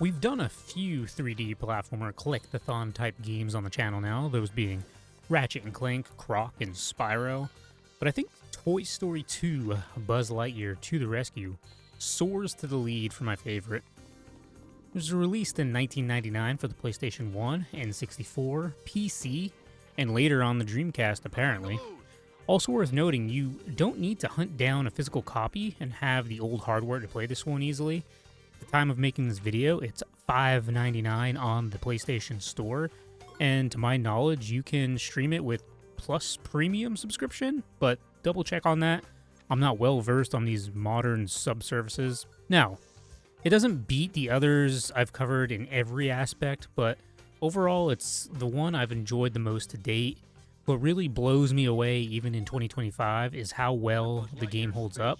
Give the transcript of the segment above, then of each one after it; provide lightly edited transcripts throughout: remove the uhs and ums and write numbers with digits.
We've done a few 3D platformer collect-a-thon type games on the channel now, those being Ratchet and Clank, Croc, and Spyro. But I think Toy Story 2 Buzz Lightyear to the Rescue soars to the lead for my favorite. It was released in 1999 for the PlayStation 1, N64, PC, and later on the Dreamcast apparently. Also worth noting, you don't need to hunt down a physical copy and have the old hardware to play this one easily. At the time of making this video, it's $5.99 on the PlayStation Store, and to my knowledge, you can stream it with Plus Premium subscription, but double check on that. I'm not well versed on these modern subservices. Now, it doesn't beat the others I've covered in every aspect, but overall, it's the one I've enjoyed the most to date. What really blows me away, even in 2025, is how well the game holds up.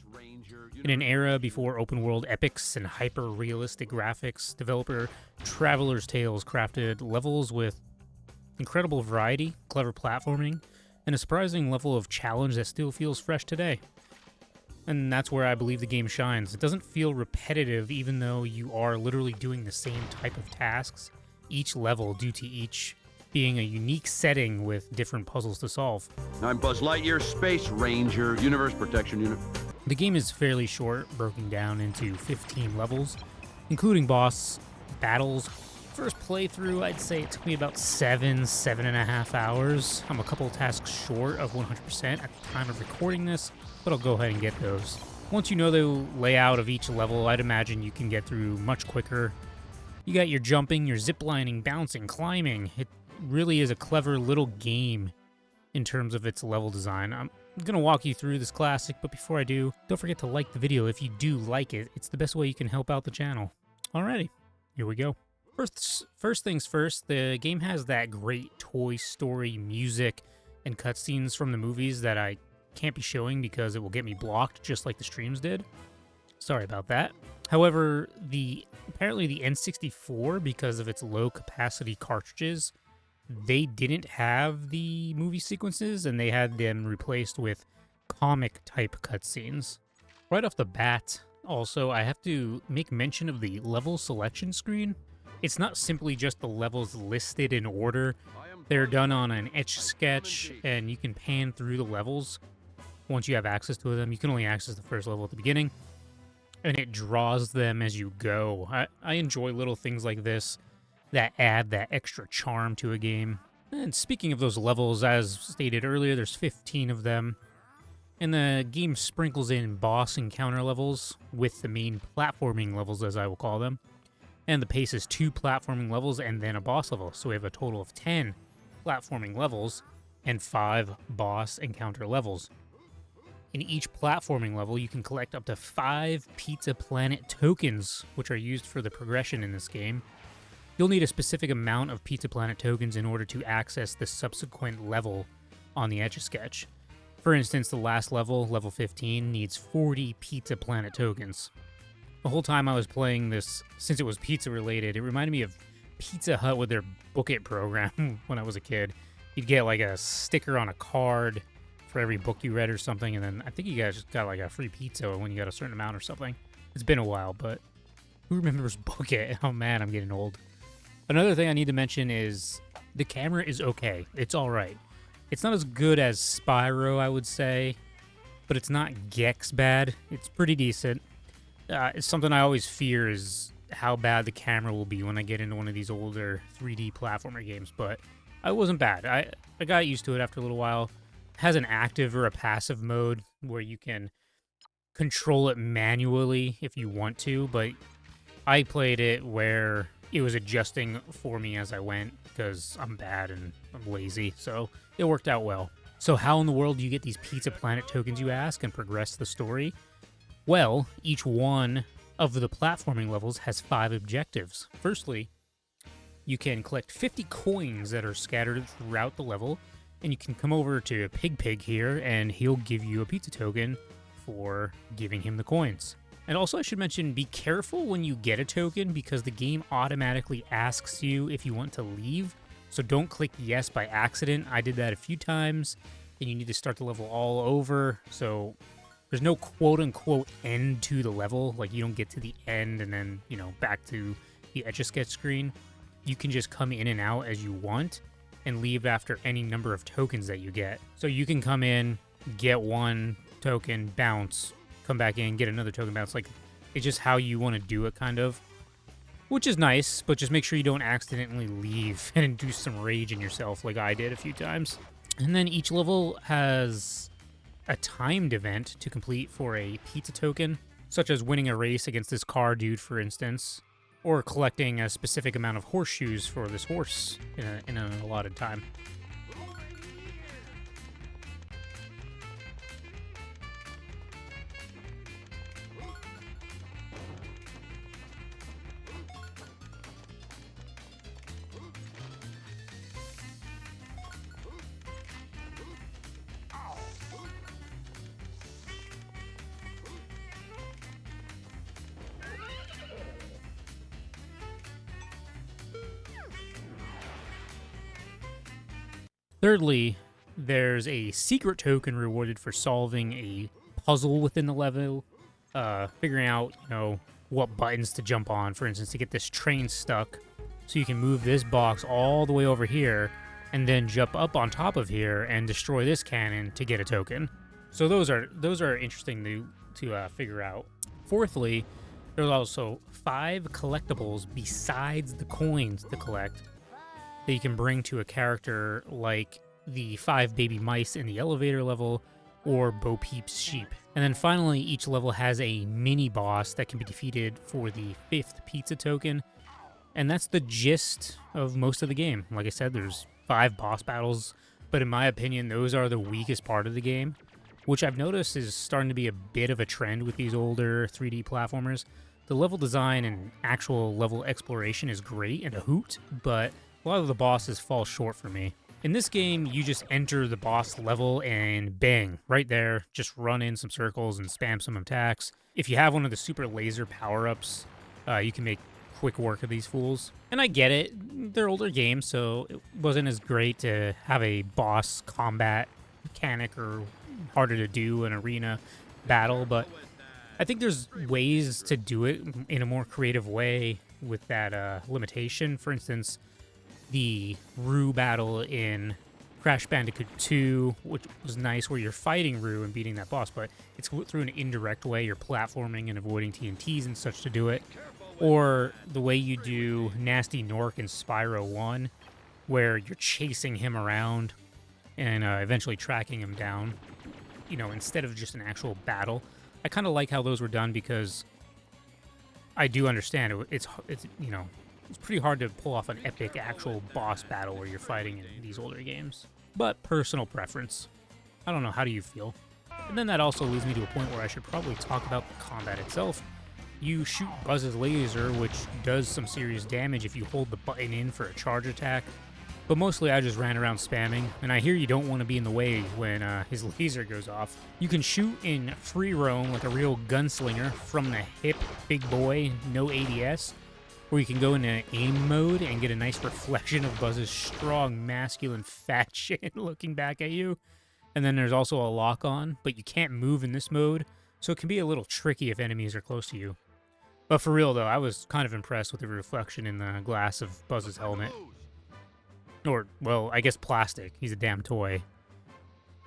In an era before open-world epics and hyper-realistic graphics, developer Traveler's Tales crafted levels with incredible variety, clever platforming, and a surprising level of challenge that still feels fresh today. And that's where I believe the game shines. It doesn't feel repetitive, even though you are literally doing the same type of tasks each level, due to each being a unique setting with different puzzles to solve. I'm Buzz Lightyear, Space Ranger, Universe Protection Unit. The game is fairly short, broken down into 15 levels, including boss battles. First playthrough, I'd say it took me about 7.5 hours. I'm a couple tasks short of 100% at the time of recording this, but I'll go ahead and get those. Once you know the layout of each level, I'd imagine you can get through much quicker. You got your jumping, your ziplining, bouncing, climbing. It really is a clever little game in terms of its level design. I'm going to walk you through this classic, but before I do, don't forget to like the video if you do like it. It's the best way you can help out the channel. Alrighty, here we go. First things first, the game has that great Toy Story music and cutscenes from the movies that I can't be showing because it will get me blocked, just like the streams did. Sorry about that. However, apparently the N64, because of its low capacity cartridges, they didn't have the movie sequences, and they had them replaced with comic-type cutscenes. Right off the bat, also, I have to make mention of the level selection screen. It's not simply just the levels listed in order. They're done on an Etch-a-Sketch, and you can pan through the levels once you have access to them. You can only access the first level at the beginning, and it draws them as you go. I enjoy little things like this that add that extra charm to a game. And speaking of those levels, as stated earlier, there's 15 of them. And the game sprinkles in boss and counter levels with the main platforming levels, as I will call them. And the pace is 2 platforming levels and then a boss level. So we have a total of 10 platforming levels and 5 boss and counter levels. In each platforming level, you can collect up to 5 Pizza Planet tokens, which are used for the progression in this game. You'll need a specific amount of Pizza Planet tokens in order to access the subsequent level on the Etch-a-Sketch. For instance, the last level, level 15, needs 40 Pizza Planet tokens. The whole time I was playing this, since it was pizza related, it reminded me of Pizza Hut with their Book It program when I was a kid. You'd get like a sticker on a card for every book you read or something, and then I think you guys just got like a free pizza when you got a certain amount or something. It's been a while, but who remembers Book It? Oh man, I'm getting old. Another thing I need to mention is the camera is okay. It's alright. It's not as good as Spyro, I would say, but it's not Gex bad. It's pretty decent. It's something I always fear is how bad the camera will be when I get into one of these older 3D platformer games, but it wasn't bad. I got used to it after a little while. It has an active or a passive mode where you can control it manually if you want to, but I played it where it was adjusting for me as I went because I'm bad and I'm lazy, so it worked out well. So how in the world do you get these Pizza Planet tokens, you ask, and progress the story? Well, each one of the platforming levels has 5 objectives. Firstly, you can collect 50 coins that are scattered throughout the level, and you can come over to Pig here, and he'll give you a pizza token for giving him the coins. And also, I should mention, be careful when you get a token because the game automatically asks you if you want to leave. So don't click yes by accident. I did that a few times, and you need to start the level all over. So there's no quote-unquote end to the level. Like, you don't get to the end and then, back to the Etch-a-Sketch screen, you can just come in and out as you want and leave after any number of tokens that you get. So you can come in, get one token, bounce, come back in, get another token, bounce. Like, it's just how you want to do it, kind of. Which is nice, but just make sure you don't accidentally leave and induce some rage in yourself like I did a few times. And then each level has a timed event to complete for a pizza token, such as winning a race against this car dude, for instance, or collecting a specific amount of horseshoes for this horse in an allotted time. Thirdly, there's a secret token rewarded for solving a puzzle within the level, figuring out, what buttons to jump on, for instance, to get this train stuck. So you can move this box all the way over here and then jump up on top of here and destroy this cannon to get a token. So those are interesting to figure out. Fourthly, there's also 5 collectibles besides the coins to collect that you can bring to a character, like the 5 baby mice in the elevator level or Bo Peep's sheep. And then finally, each level has a mini boss that can be defeated for the 5th pizza token. And that's the gist of most of the game. Like I said, there's 5 boss battles, but in my opinion, those are the weakest part of the game, which I've noticed is starting to be a bit of a trend with these older 3D platformers. The level design and actual level exploration is great and a hoot, but a lot of the bosses fall short for me. In this game, you just enter the boss level and bang, right there, just run in some circles and spam some attacks. If you have one of the super laser power-ups, you can make quick work of these fools. And I get it, they're older games, so it wasn't as great to have a boss combat mechanic or harder to do an arena battle, but I think there's ways to do it in a more creative way with that limitation. For instance, the Roo battle in Crash Bandicoot 2, which was nice, where you're fighting Roo and beating that boss, but it's through an indirect way. You're platforming and avoiding TNTs and such to do it. Or the way you do Nasty Nork in Spyro 1, where you're chasing him around and eventually tracking him down, instead of just an actual battle. I kind of like how those were done because I do understand it's pretty hard to pull off an epic actual boss battle where you're fighting in these older games. But personal preference. I don't know, how do you feel? And then that also leads me to a point where I should probably talk about the combat itself. You shoot Buzz's laser, which does some serious damage if you hold the button in for a charge attack. But mostly I just ran around spamming, and I hear you don't want to be in the way when his laser goes off. You can shoot in free roam like a real gunslinger from the hip, big boy, no ADS, or you can go into aim mode and get a nice reflection of Buzz's strong, masculine, fat chin looking back at you. And then there's also a lock-on, but you can't move in this mode, so it can be a little tricky if enemies are close to you. But for real though, I was kind of impressed with the reflection in the glass of Buzz's helmet. Or, well, I guess plastic. He's a damn toy.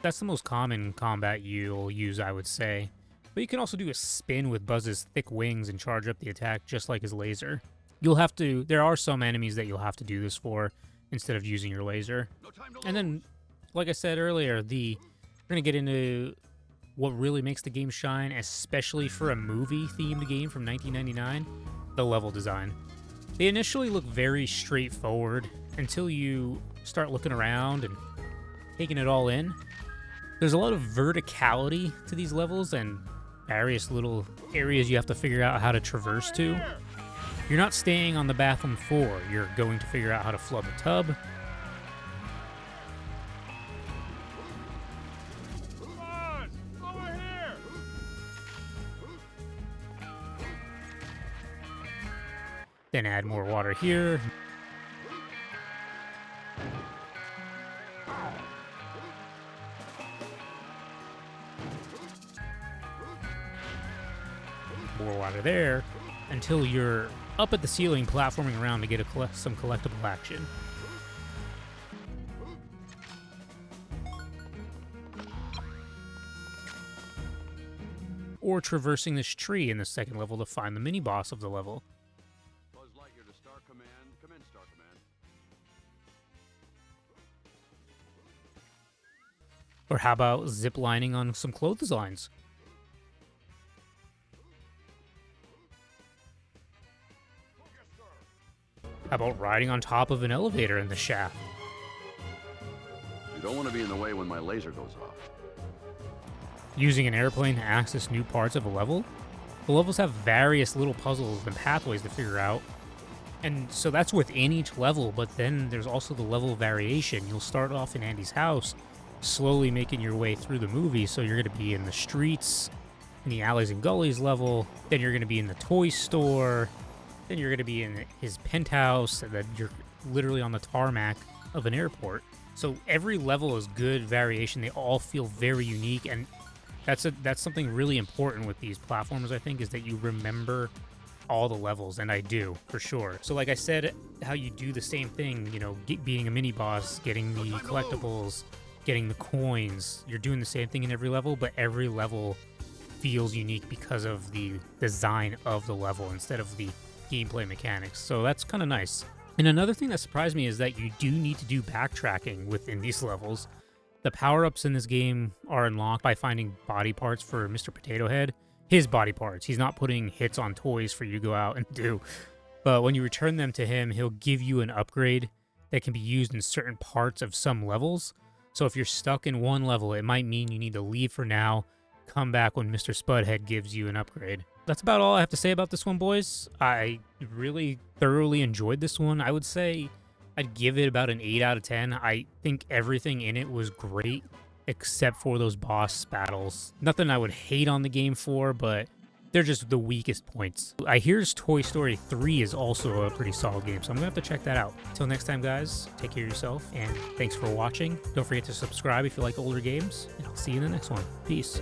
That's the most common combat you'll use, I would say. But you can also do a spin with Buzz's thick wings and charge up the attack just like his laser. There are some enemies that you'll have to do this for instead of using your laser. And then, like I said earlier, we're going to get into what really makes the game shine, especially for a movie-themed game from 1999, the level design. They initially look very straightforward until you start looking around and taking it all in. There's a lot of verticality to these levels and various little areas you have to figure out how to traverse to. You're not staying on the bathroom floor. You're going to figure out how to flood the tub. Then add more water here. More water there until you're up at the ceiling platforming around to get some collectible action. Or traversing this tree in the second level to find the mini-boss of the level. Buzz Lightyear to Star Command. Come in, Star Command. Or how about zip-lining on some clotheslines? How about riding on top of an elevator in the shaft? You don't want to be in the way when my laser goes off. Using an airplane to access new parts of a level? The levels have various little puzzles and pathways to figure out. And so that's within each level, but then there's also the level variation. You'll start off in Andy's house, slowly making your way through the movie, so you're going to be in the streets, in the alleys and gullies level, then you're going to be in the toy store, then you're going to be in his penthouse, and then you're literally on the tarmac of an airport. So every level is good variation. They all feel very unique, and that's something really important with these platformers, I think, is that you remember all the levels, and I do, for sure. So like I said, how you do the same thing, you know, being a mini-boss, getting the collectibles, getting the coins, you're doing the same thing in every level, but every level feels unique because of the design of the level instead of the gameplay mechanics. So that's kind of nice. And another thing that surprised me is that you do need to do backtracking within these levels. The power-ups in this game are unlocked by finding body parts for Mr. Potato Head. His body parts. He's not putting hits on toys for you to go out and do. But when you return them to him, he'll give you an upgrade that can be used in certain parts of some levels. So if you're stuck in one level, it might mean you need to leave for now, come back when Mr. Spudhead gives you an upgrade. That's about all I have to say about this one, boys. I really thoroughly enjoyed this one. I would say I'd give it about an 8 out of 10. I think everything in it was great, except for those boss battles. Nothing I would hate on the game for, but they're just the weakest points. I hear Toy Story 3 is also a pretty solid game, so I'm gonna have to check that out. Till next time, guys, take care of yourself, and thanks for watching. Don't forget to subscribe if you like older games, and I'll see you in the next one. Peace.